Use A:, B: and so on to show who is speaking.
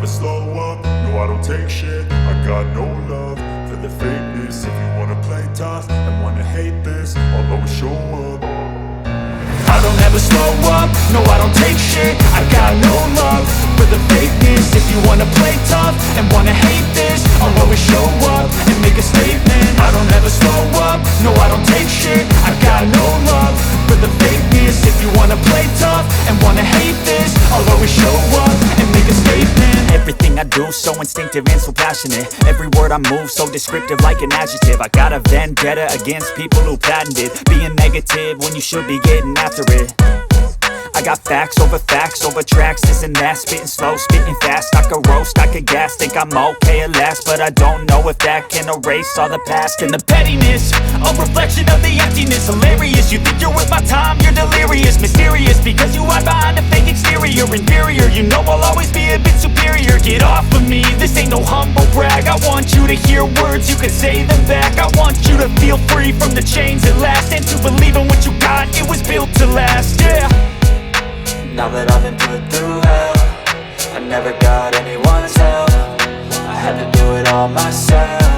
A: slow up, no I don't take shit. I got no love for the fakeness. If you wanna play tough and wanna hate this, I'll always show up. I don't ever slow up, no I don't take shit. I got no love for the fakeness. If you wanna play tough and wanna hate this, I'll always show up and make a statement. I don't ever slow up, no I don't take shit. I got no love for the fakeness. If you wanna play tough and wanna hate this, I'll always show up and make a statement.
B: Everything I do so instinctive and so passionate. Every word I move so descriptive like an adjective. I got a vendetta against people who patented being negative when you should be getting after it. I got facts over tracks, this and that. Spitting slow, spitting fast. I could roast, I could gas. Think I'm okay at last, but I don't know if that can erase all the past. And the pettiness, a reflection of the emptiness. Hilarious, you think you're worth my time, you're delirious. Mysterious, because you hide behind a fake exterior. Inferior, you know I'll always be a bit superior. Get off of me, this ain't no humble brag. I want you to hear words, you can say them back. I want you to feel free from the chains at last, and to believe in what you got, it was built to last, yeah.
C: Now that I've been put through hell, I never got anyone's help. I had to do it all myself.